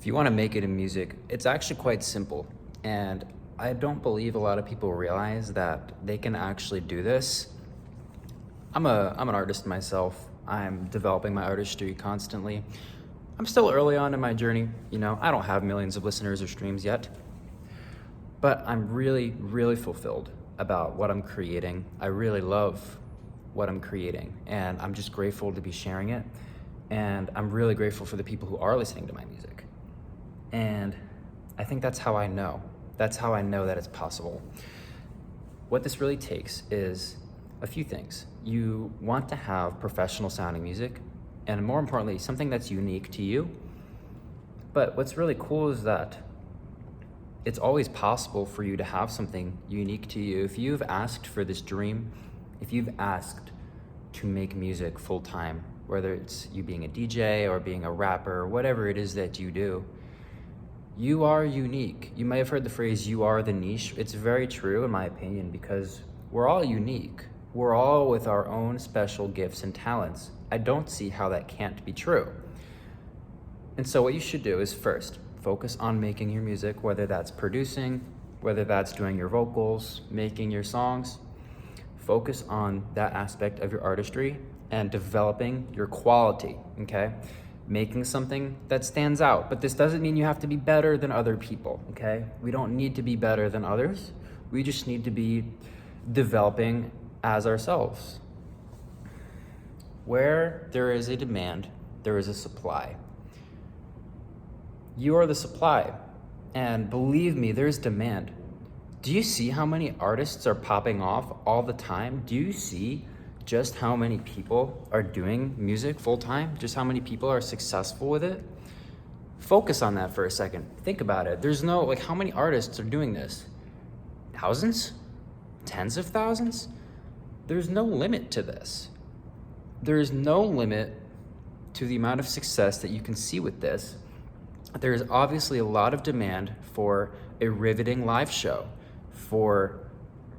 If you want to make it in music, it's actually quite simple. And I don't believe a lot of people realize that they can actually do this. I'm an artist myself. I'm developing my artistry constantly. I'm still early on in my journey. I don't have millions of listeners or streams yet, but I'm really, really fulfilled about what I'm creating. I really love what I'm creating, and I'm just grateful to be sharing it. And I'm really grateful for the people who are listening to my music. And I think that's how I know. That's how I know that it's possible. What this really takes is a few things. You want to have professional sounding music, and more importantly, something that's unique to you. But what's really cool is that it's always possible for you to have something unique to you. If you've asked for this dream, if you've asked to make music full time, whether it's you being a DJ or being a rapper, or whatever it is that you do, you are unique. You may have heard the phrase, you are the niche. It's very true in my opinion, because we're all unique. We're all with our own special gifts and talents. I don't see how that can't be true. And so what you should do is first, focus on making your music, whether that's producing, whether that's doing your vocals, making your songs. Focus on that aspect of your artistry and developing your quality, okay? Making something that stands out. But this doesn't mean you have to be better than other people, okay? We don't need to be better than others. We just need to be developing as ourselves. Where there is a demand, there is a supply. You are the supply. And believe me, there's demand. Do you see how many artists are popping off all the time? Do you see just how many people are doing music full time? Just how many people are successful with it? Focus on that for a second. Think about it. There's no, how many artists are doing this? Thousands? Tens of thousands? There's no limit to this. There is no limit to the amount of success that you can see with this. There is obviously a lot of demand for a riveting live show, for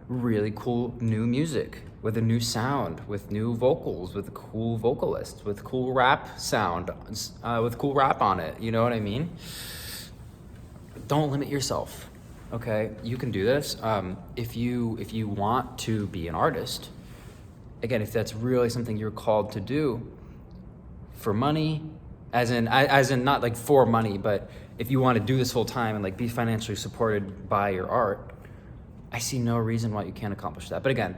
really cool new music with a new sound, with new vocals, with a cool vocalist, with cool rap sound, with cool rap on it. You know what I mean? Don't limit yourself, okay? You can do this. If you want to be an artist, again, if that's really something you're called to do for money, as in not like for money, but if you want to do this full time and be financially supported by your art, I see no reason why you can't accomplish that. But again,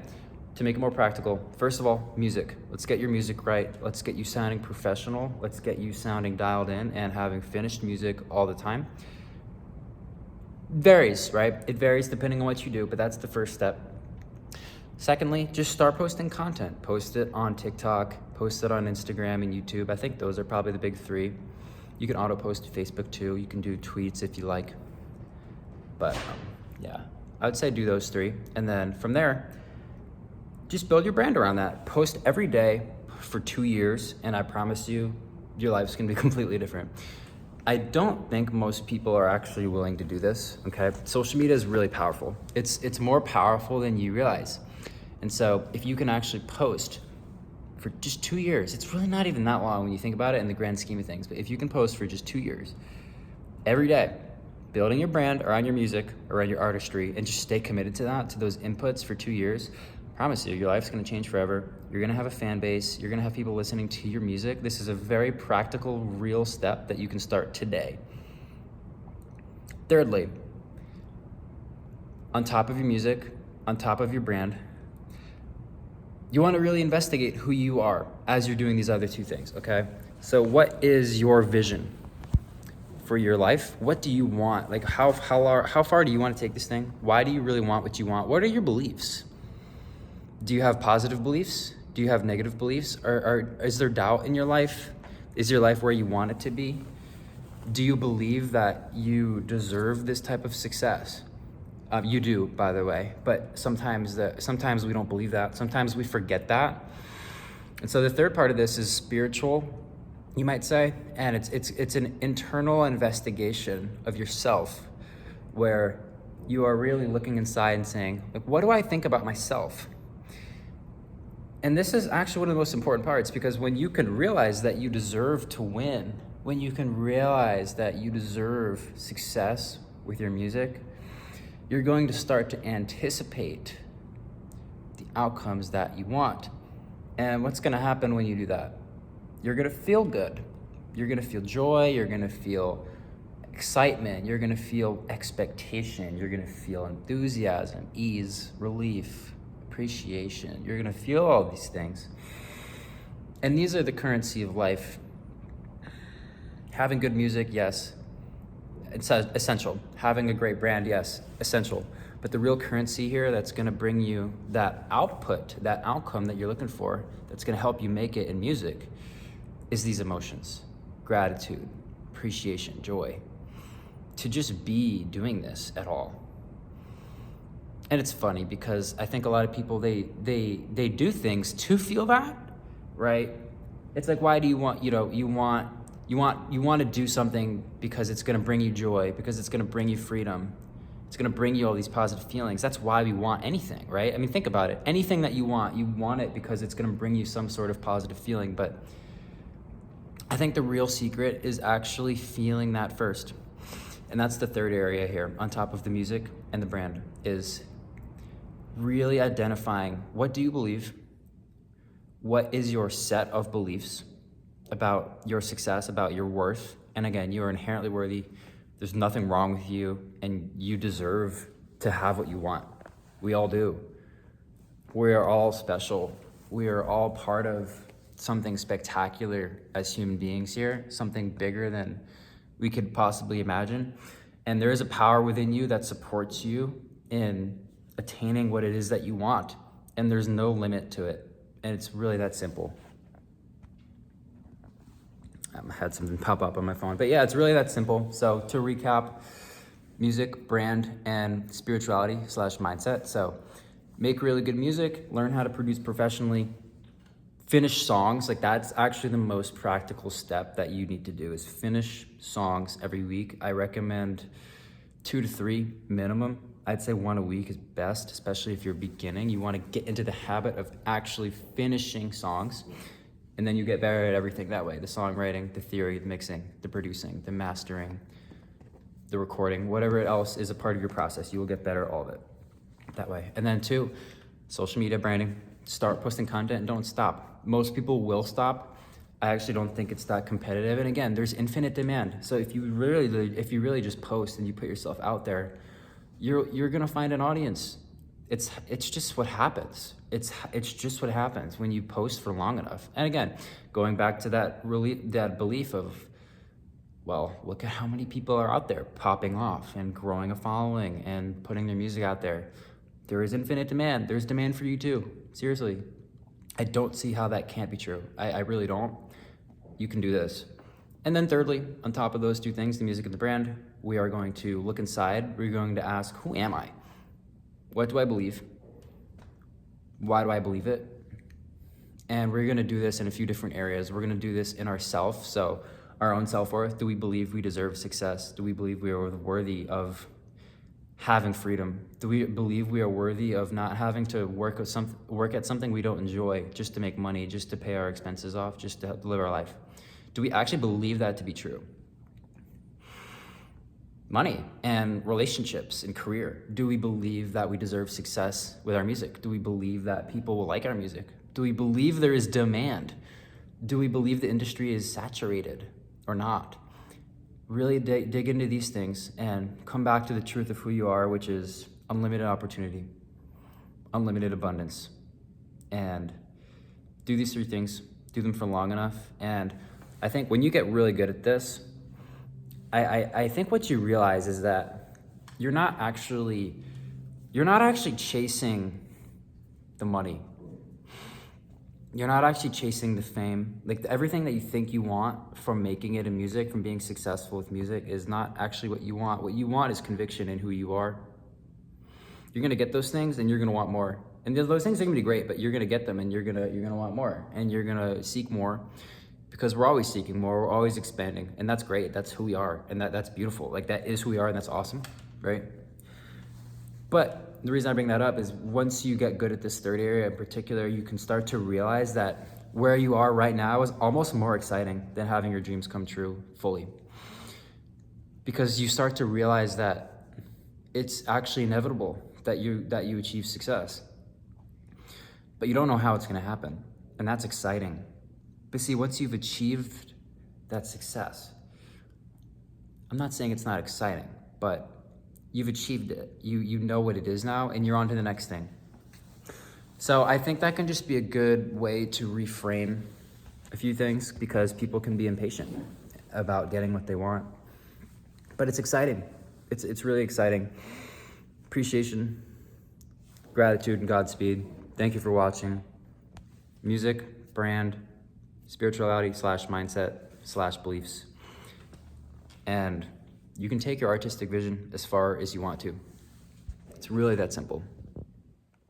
to make it more practical, first of all, music. Let's get your music right. Let's get you sounding professional. Let's get you sounding dialed in and having finished music all the time. Varies, right? It varies depending on what you do, but that's the first step. Secondly, just start posting content. Post it on TikTok, post it on Instagram and YouTube. I think those are probably the big three. You can auto post to Facebook too. You can do tweets if you like. But yeah, I would say do those three. And then from there, just build your brand around that. Post every day for 2 years, and I promise you, your life's gonna be completely different. I don't think most people are actually willing to do this, okay? Social media is really powerful. It's more powerful than you realize. And so if you can actually post for just 2 years, it's really not even that long when you think about it in the grand scheme of things, but if you can post for just 2 years, every day, building your brand around your music, around your artistry, and just stay committed to that, to those inputs for 2 years, I promise you, your life's gonna change forever. You're gonna have a fan base. You're gonna have people listening to your music. This is a very practical, real step that you can start today. Thirdly, on top of your music, on top of your brand, you wanna really investigate who you are as you're doing these other two things, okay? So what is your vision for your life? What do you want? How far do you wanna take this thing? Why do you really want what you want? What are your beliefs? Do you have positive beliefs? Do you have negative beliefs? Is there doubt in your life? Is your life where you want it to be? Do you believe that you deserve this type of success? You do, by the way, but sometimes we don't believe that. Sometimes we forget that. And so the third part of this is spiritual, you might say, and it's an internal investigation of yourself where you are really looking inside and saying, what do I think about myself? And this is actually one of the most important parts, because when you can realize that you deserve to win, when you can realize that you deserve success with your music, you're going to start to anticipate the outcomes that you want. And what's gonna happen when you do that? You're gonna feel good. You're gonna feel joy, you're gonna feel excitement, you're gonna feel expectation, you're gonna feel enthusiasm, ease, relief, appreciation. You're gonna feel all these things. And these are the currency of life. Having good music, yes, it's essential. Having a great brand, yes, essential. But the real currency here that's gonna bring you that output, that outcome that you're looking for, that's gonna help you make it in music, is these emotions: gratitude, appreciation, joy. To just be doing this at all. And it's funny because I think a lot of people, they do things to feel that, right? It's like, why do you want, you want to do something because it's going to bring you joy, because it's going to bring you freedom. It's going to bring you all these positive feelings. That's why we want anything, right? I mean, think about it. Anything that you want it because it's going to bring you some sort of positive feeling. But I think the real secret is actually feeling that first. And that's the third area here, on top of the music and the brand, is really identifying, what do you believe? What is your set of beliefs about your success, about your worth? And again, you are inherently worthy. There's nothing wrong with you, and you deserve to have what you want. We all do. We are all special. We are all part of something spectacular as human beings here, something bigger than we could possibly imagine. And there is a power within you that supports you in attaining what it is that you want. And there's no limit to it. And it's really that simple. I had something pop up on my phone. But yeah, it's really that simple. So to recap, music, brand, and spirituality / mindset. So make really good music, learn how to produce professionally, finish songs. Like, that's actually the most practical step that you need to do, is finish songs every week. I recommend 2 to 3 minimum. I'd say 1 a week is best, especially if you're beginning. You want to get into the habit of actually finishing songs, and then you get better at everything that way: the songwriting, the theory, the mixing, the producing, the mastering, the recording, whatever else is a part of your process. You will get better at all of it that way. And then 2, social media branding. Start posting content and don't stop. Most people will stop. I actually don't think it's that competitive. And again, there's infinite demand. So if you really just post and you put yourself out there, you're gonna find an audience. It's just what happens. It's just what happens when you post for long enough. And again, going back to that belief of, well, look at how many people are out there popping off and growing a following and putting their music out there. There is infinite demand. There's demand for you too. Seriously. I don't see how that can't be true. I really don't. You can do this. And then thirdly, on top of those 2 things, the music and the brand, we are going to look inside. We're going to ask, who am I? What do I believe? Why do I believe it? And we're gonna do this in a few different areas. We're gonna do this in ourself. So our own self-worth. Do we believe we deserve success? Do we believe we are worthy of having freedom? Do we believe we are worthy of not having to work at something we don't enjoy just to make money, just to pay our expenses off, just to live our life? Do we actually believe that to be true? Money and relationships and career. Do we believe that we deserve success with our music? Do we believe that people will like our music? Do we believe there is demand? Do we believe the industry is saturated or not? Really dig into these things and come back to the truth of who you are, which is unlimited opportunity, unlimited abundance. And do these 3 things, do them for long enough. And I think when you get really good at this, I think what you realize is that you're not actually chasing the money. You're not actually chasing the fame. Like, everything that you think you want from making it in music, from being successful with music, is not actually what you want. What you want is conviction in who you are. You're gonna get those things and you're gonna want more. And those things are gonna be great, but you're gonna get them and you're gonna want more, and you're gonna seek more, because we're always seeking more, we're always expanding, and that's great. That's who we are, and that's beautiful. Like, that is who we are, and that's awesome, right? But the reason I bring that up is, once you get good at this third area in particular, you can start to realize that where you are right now is almost more exciting than having your dreams come true fully. Because you start to realize that it's actually inevitable that you achieve success. But you don't know how it's gonna happen, and that's exciting. But see, once you've achieved that success, I'm not saying it's not exciting, but you've achieved it. You know what it is now, and you're on to the next thing. So I think that can just be a good way to reframe a few things, because people can be impatient about getting what they want. But it's exciting. It's really exciting. Appreciation, gratitude, and Godspeed. Thank you for watching. Music, brand, spirituality / mindset / beliefs. And you can take your artistic vision as far as you want to. It's really that simple.